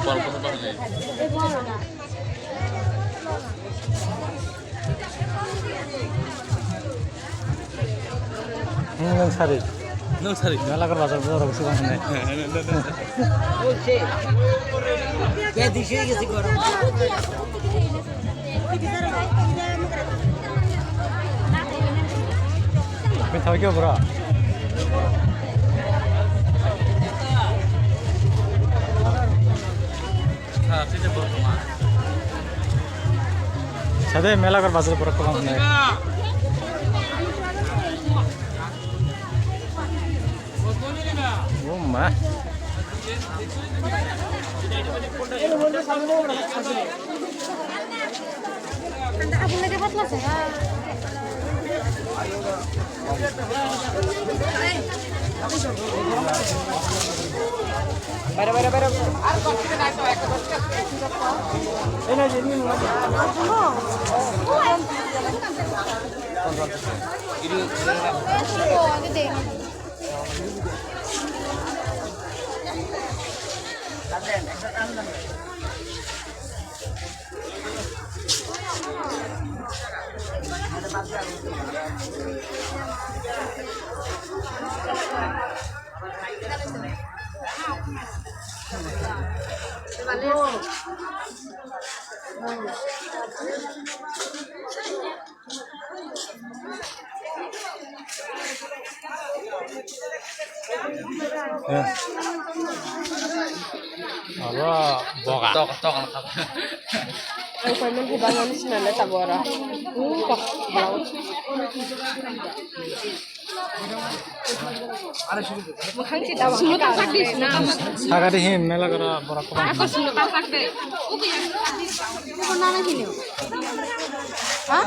नों सारि मेलाकर बाजार बाजार बेसे बांसिन थाव क्यों बरा सादे मेलाकर बाजार बरा कौन है Oh mah. Anda aku lagi dapat lah saya. Bara. Ini jadi Allah, boga. Tok angkat. Ang payment hibangan sinala tabora. Pak, bau. Mukhang kita wang kita sakit na. Sagari him mela kara bora ko. Ako suno ka sakit. Uki yan. Ko na na hiniyo. Ha?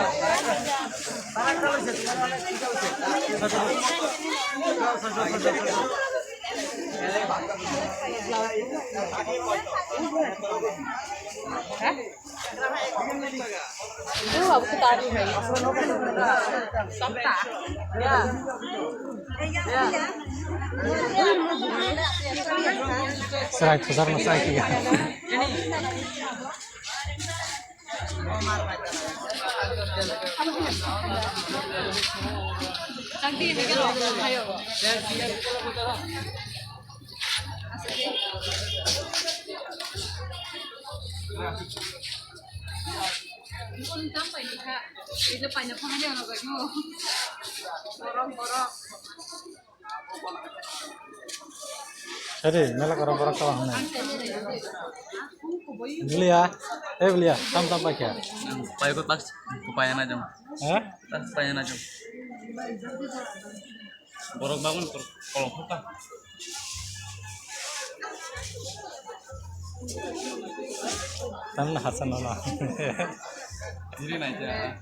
Itu aku tadi hai. Sampai. Ya. Serai besar masa iki. Nanti ini kalau ayo. Itu banyak pengajar loh kayu. Borok. Jadi, mela borok kawan nih. Beli ya, tam pakai. Pakai ikut pas, kupayan aja. Pas kupayan aja. Borok bangun kolong hutan. Tanah Hasan Allah. Diri aja.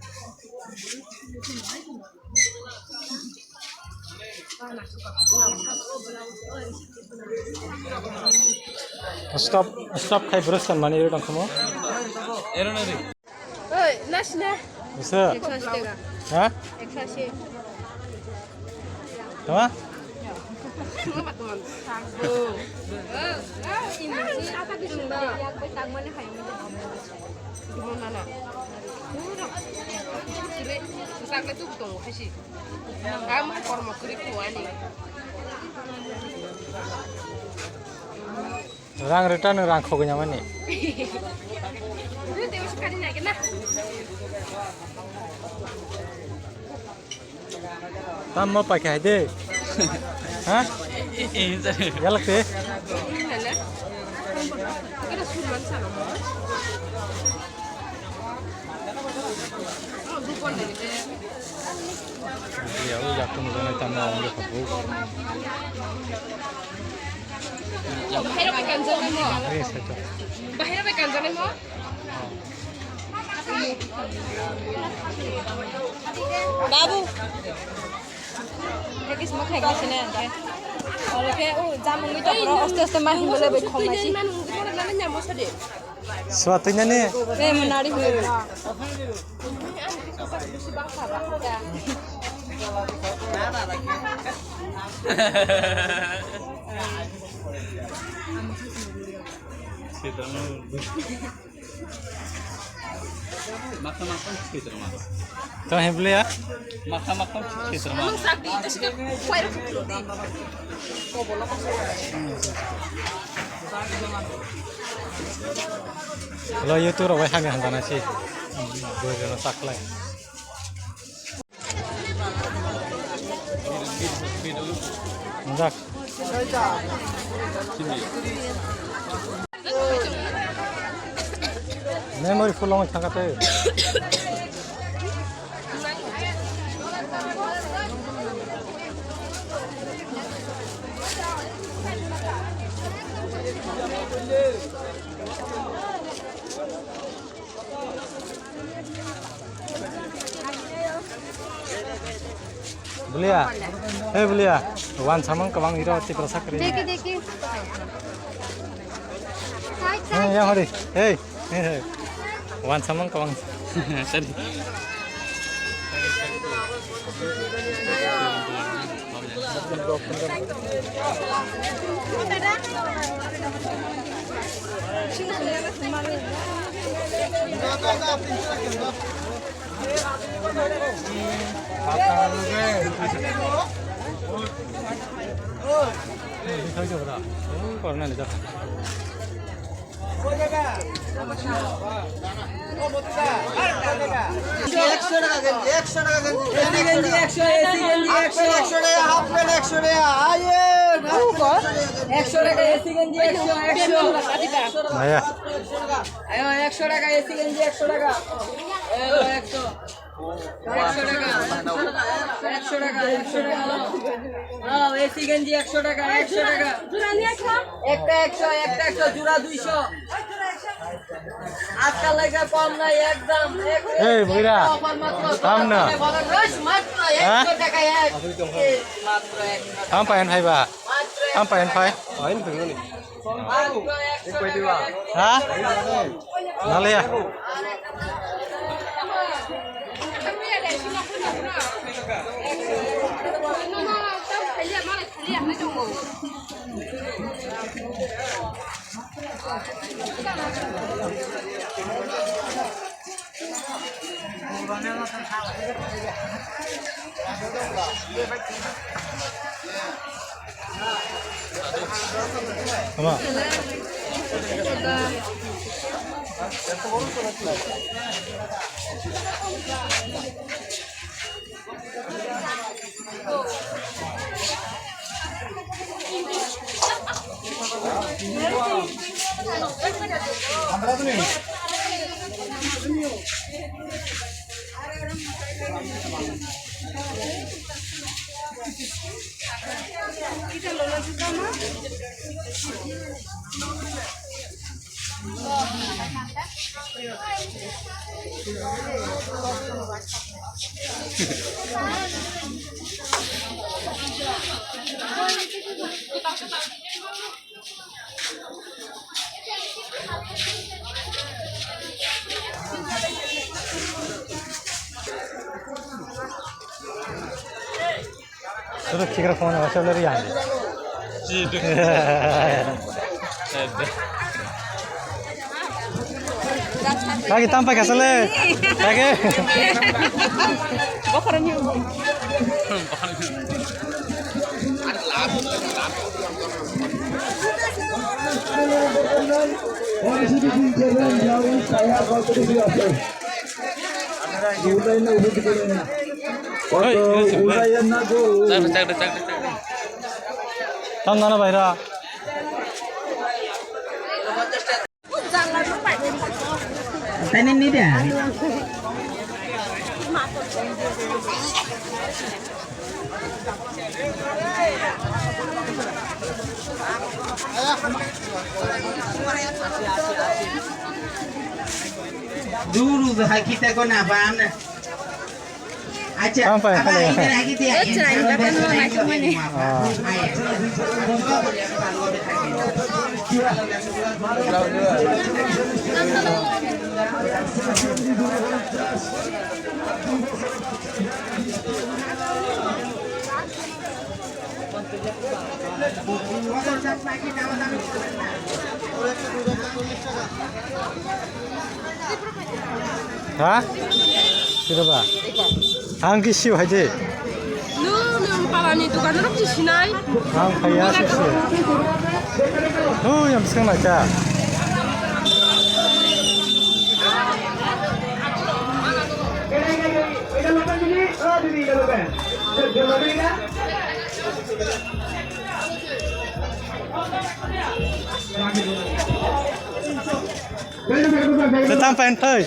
Stop kai beraskan mana itu kamu? Ero nari. Oi, nasna. Bisa? Eksasitega. Hah? Eksasit. Apa? Teman-teman. Ini apa gitu mbak? Yang pertamanya kayak gimana nak? Kiri, susahnya tuh betul sih. Kamu formal kiri kuani. Orang return orang kau punya mana? Itu dewa sekali nak kena. Tam mau pakai aja. Hah? Ini sih. Galak deh. Ini lah. Kita suruhan sana. Oh, bukan deh. Ya, udah aku mau tambah orang aku. Bahaya makan zone mo. Ini saja. Bahaya makan zone mo. Babu. Lagi semua kayak gini nih. Kalau kayak jamu itu bro, aste mahin boleh berkomasi. Suatunya nih. Menarik nih. Makan-makan sekitar mana? Tuh yang beli ya? Makan-makan sekitar mana? Kalau itu rawai kami hantar nasi. Dua jenis saklai. Enggak. Memory full long thangate. Belia, belia, wan samang kawang iro ti prasak kiri. देखिए Yang hari, wan samang kawang. Tadi. Corona le dah. Ayah. Ayo 100 টাকা AC গেঞ্জি 100 টাকা এলো 100 100 টাকা 100 টাকা 100 টাকা নাও AC গেঞ্জি 100 টাকা 100 টাকা জোড়া নিয়ে খা একটা 100 জোড়া 200 আজকাল লাগা কম নাই একদম এই বইরা কাম না মাত্র 100 টাকা এক মাত্র 100 কাম পায়ন ভাইবা কাম পায়ন ভাই hah nale ya apa Terus kira phone apa lari yang? Kaki tampak kasale, kaki. Tam nana bayra. Tanya ni dia. Dulu dah kita kau naban. Acha. Sampai kalau ya. হ্যাঁ কিরবা आं गिसि भाइदे नों पालानि दुकानाव फिसिनाय आं फैया सेसे ओइ आं सोंनायथा Tetap pengen fei.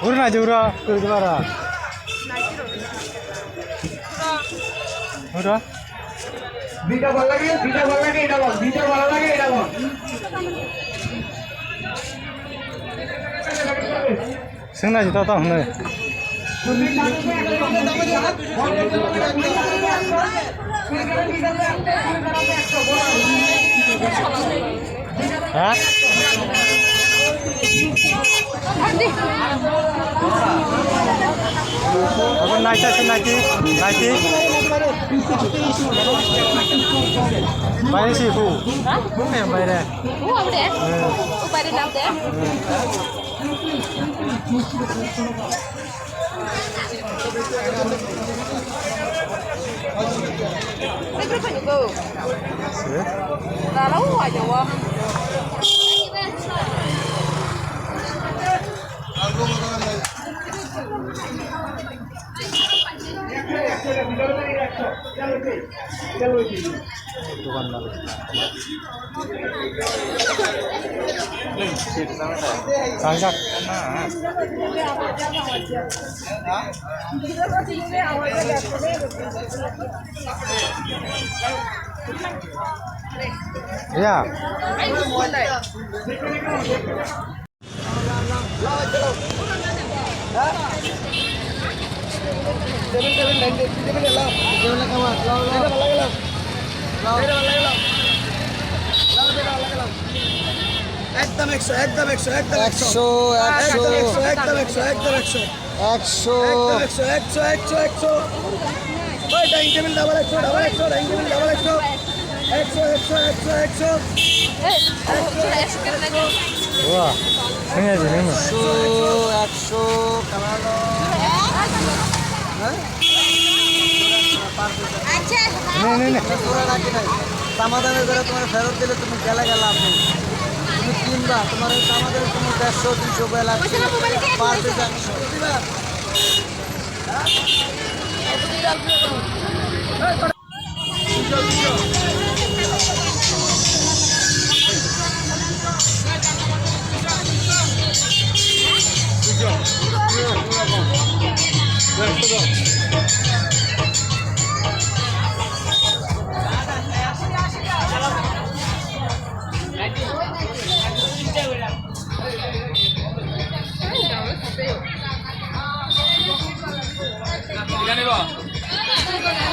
Urna jura kudara. Ura. Bida bal lagi এটা বল bida ভালো লাগে এটা বল Sengna jita ta hne. Hah? Apa naik sih naik? Bayar sih bu. Bu yang bayar. Bu apa deh? Bu bayar enam deh. Ini berapa juga? Lalu aja wah. Sangat. Ya. একদম 100 একদম 100 একদম 100 একদম 100 ওই dining table double 100 dining table double 100 Wah. Ini aja nih mas. 100 কামালো Ini. তোরা রাখি নাই দামাদামে করে তোমার ফেরত দিলে তুমি গেলে গেলাম তুমি কিনবা তোমার এই দামাদামে তুমি 150 200 বেলা পার পিস 100 দিবা Ikan ni, Bang.